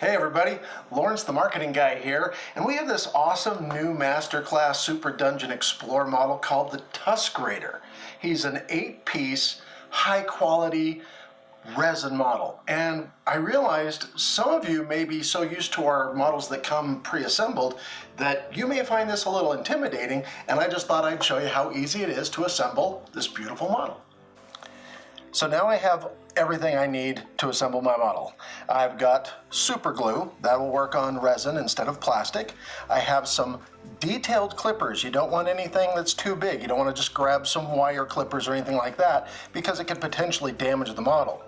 Hey everybody, Lawrence the marketing guy here, and we have this awesome new masterclass Super Dungeon Explorer model called the Tusk Raider. He's an 8-piece, high-quality resin model, and I realized some of you may be so used to our models that come pre-assembled that you may find this a little intimidating, and I just thought I'd show you how easy it is to assemble this beautiful model. So now I have everything I need to assemble my model. I've got super glue that will work on resin instead of plastic. I have some detailed clippers. You don't want anything that's too big. You don't want to just grab some wire clippers or anything like that because it could potentially damage the model.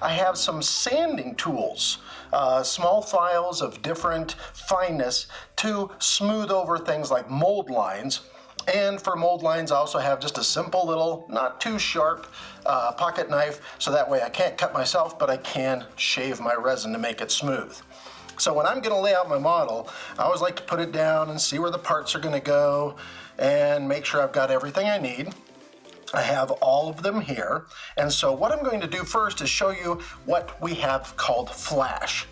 I have some sanding tools, small files of different fineness to smooth over things like mold lines. And for mold lines, I also have just a simple little, not too sharp pocket knife, so that way I can't cut myself, but I can shave my resin to make it smooth. So when I'm going to lay out my model, I always like to put it down and see where the parts are going to go and make sure I've got everything I need. I have all of them here, and so what I'm going to do first is show you what we have called flash.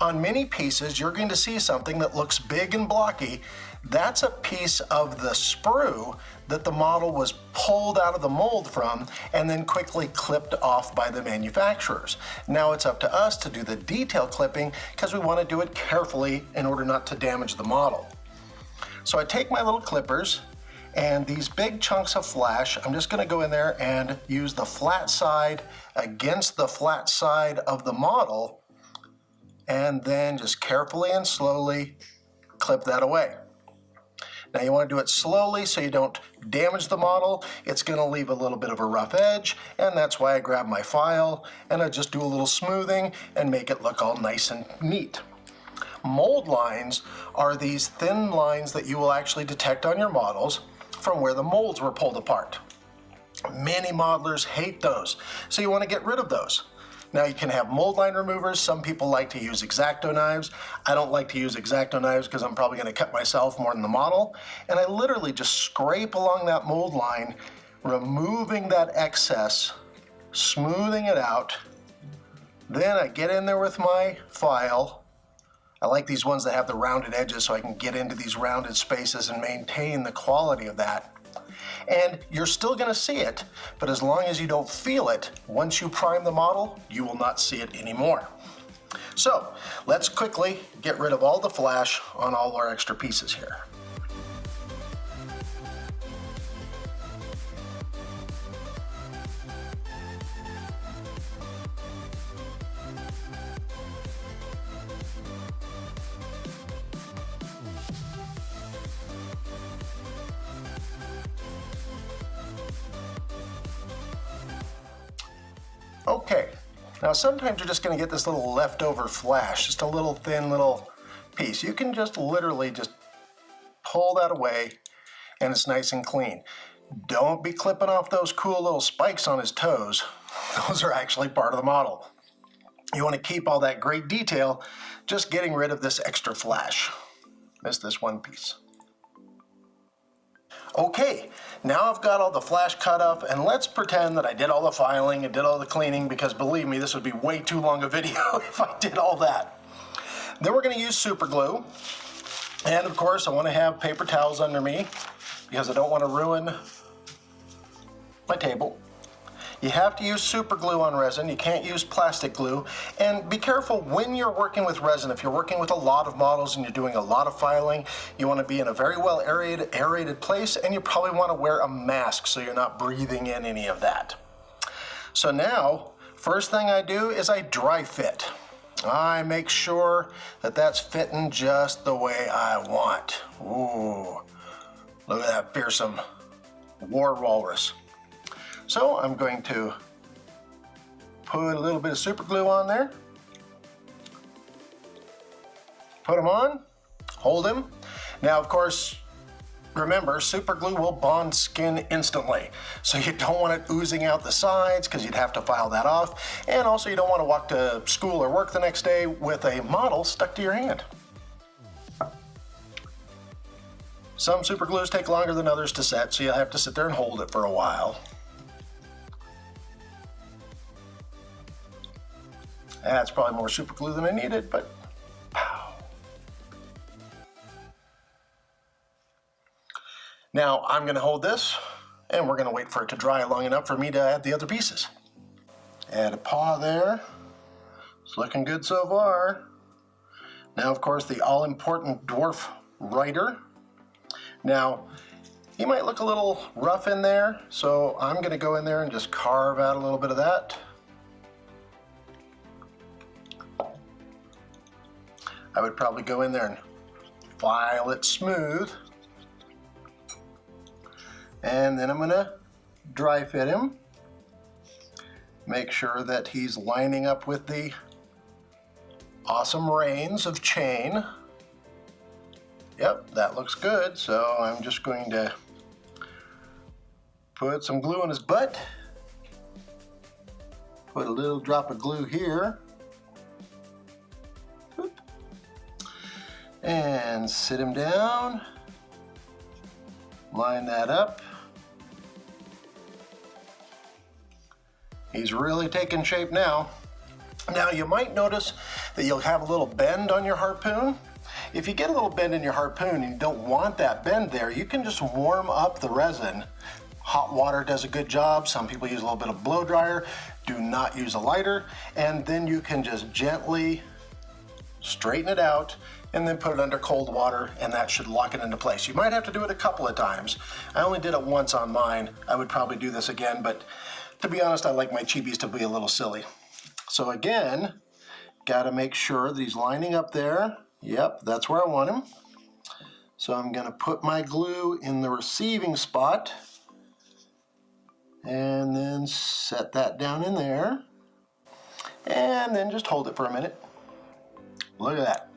On many pieces, you're going to see something that looks big and blocky. That's a piece of the sprue that the model was pulled out of the mold from and then quickly clipped off by the manufacturers. Now it's up to us to do the detail clipping because we want to do it carefully in order not to damage the model. So I take my little clippers and these big chunks of flash, I'm just going to go in there and use the flat side against the flat side of the model and then just carefully and slowly clip that away. Now you want to do it slowly so you don't damage the model. It's going to leave a little bit of a rough edge, and that's why I grab my file and I just do a little smoothing and make it look all nice and neat. Mold lines are these thin lines that you will actually detect on your models from where the molds were pulled apart. Many modelers hate those, so you want to get rid of those. Now you can have mold line removers. Some people like to use X-Acto knives. I don't like to use X-Acto knives because I'm probably going to cut myself more than the model. And I literally just scrape along that mold line, removing that excess, smoothing it out. Then I get in there with my file. I like these ones that have the rounded edges so I can get into these rounded spaces and maintain the quality of that. And you're still going to see it, but as long as you don't feel it, once you prime the model, you will not see it anymore. So let's quickly get rid of all the flash on all our extra pieces here. Okay, now sometimes you're just going to get this little leftover flash, just a little thin little piece. You can just literally just pull that away and it's nice and clean. Don't be clipping off those cool little spikes on his toes. Those are actually part of the model. You want to keep all that great detail, just getting rid of this extra flash. Missed this one piece. Okay, now I've got all the flash cut up, and let's pretend that I did all the filing and did all the cleaning, because believe me, this would be way too long a video if I did all that. Then we're going to use super glue, and of course I want to have paper towels under me because I don't want to ruin my table. You have to use super glue on resin. You can't use plastic glue. And be careful when you're working with resin. If you're working with a lot of models and you're doing a lot of filing, you want to be in a very well aerated place, and you probably want to wear a mask so you're not breathing in any of that. So now, first thing I do is I dry fit. I make sure that that's fitting just the way I want. Ooh, look at that fearsome war walrus. So I'm going to put a little bit of super glue on there. Put them on, hold them. Now, of course, remember, super glue will bond skin instantly. So you don't want it oozing out the sides because you'd have to file that off. And also you don't want to walk to school or work the next day with a model stuck to your hand. Some super glues take longer than others to set, so you'll have to sit there and hold it for a while. That's probably more super glue than I needed, but Now I'm going to hold this, and we're going to wait for it to dry long enough for me to add the other pieces. Add a paw there. It's looking good so far. Now, of course, the all-important Dwarf Rider. Now, he might look a little rough in there, so I'm going to go in there and just carve out a little bit of that. I would probably go in there and file it smooth. And then I'm going to dry fit him. Make sure that he's lining up with the awesome reins of chain. Yep, that looks good. So I'm just going to put some glue on his butt. Put a little drop of glue here. And sit him down. Line that up. He's really taking shape now. Now you might notice that you'll have a little bend on your harpoon. If you get a little bend in your harpoon and you don't want that bend there, you can just warm up the resin. Hot water does a good job. Some people use a little bit of blow dryer. Do not use a lighter. And then you can just gently straighten it out and then put it under cold water, and that should lock it into place. You might have to do it a couple of times. I only did it once on mine. I would probably do this again, but to be honest, I like my chibis to be a little silly. So again, gotta make sure that he's lining up there. Yep, that's where I want him. So I'm gonna put my glue in the receiving spot and then set that down in there. And then just hold it for a minute. Look at that.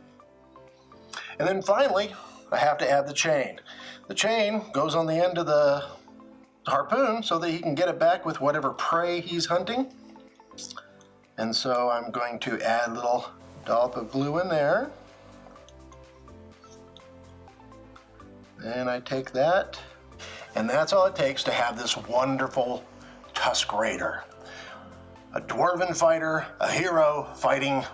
And then finally, I have to add the chain. The chain goes on the end of the harpoon so that he can get it back with whatever prey he's hunting. And so I'm going to add a little dollop of glue in there. And I take that, and that's all it takes to have this wonderful Tusk Raider. A dwarven fighter, a hero fighting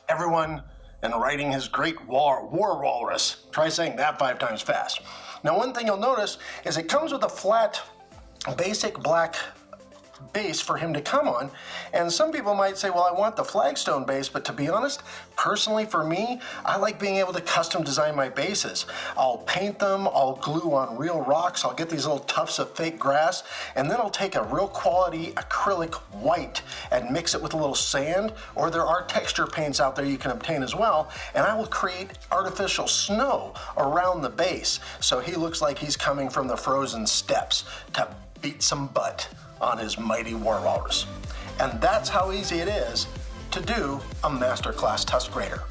everyone and riding his great war walrus. Try saying that 5 times fast. Now, one thing you'll notice is it comes with a flat, basic black base for him to come on. And some people might say, well, I want the flagstone base, but to be honest, personally for me, I like being able to custom design my bases. I'll paint them, I'll glue on real rocks, I'll get these little tufts of fake grass, and then I'll take a real quality acrylic white and mix it with a little sand, or there are texture paints out there you can obtain as well, and I will create artificial snow around the base so he looks like he's coming from the frozen steppes to beat some butt on his mighty war walrus. And that's how easy it is to do a masterclass Tusk Raider.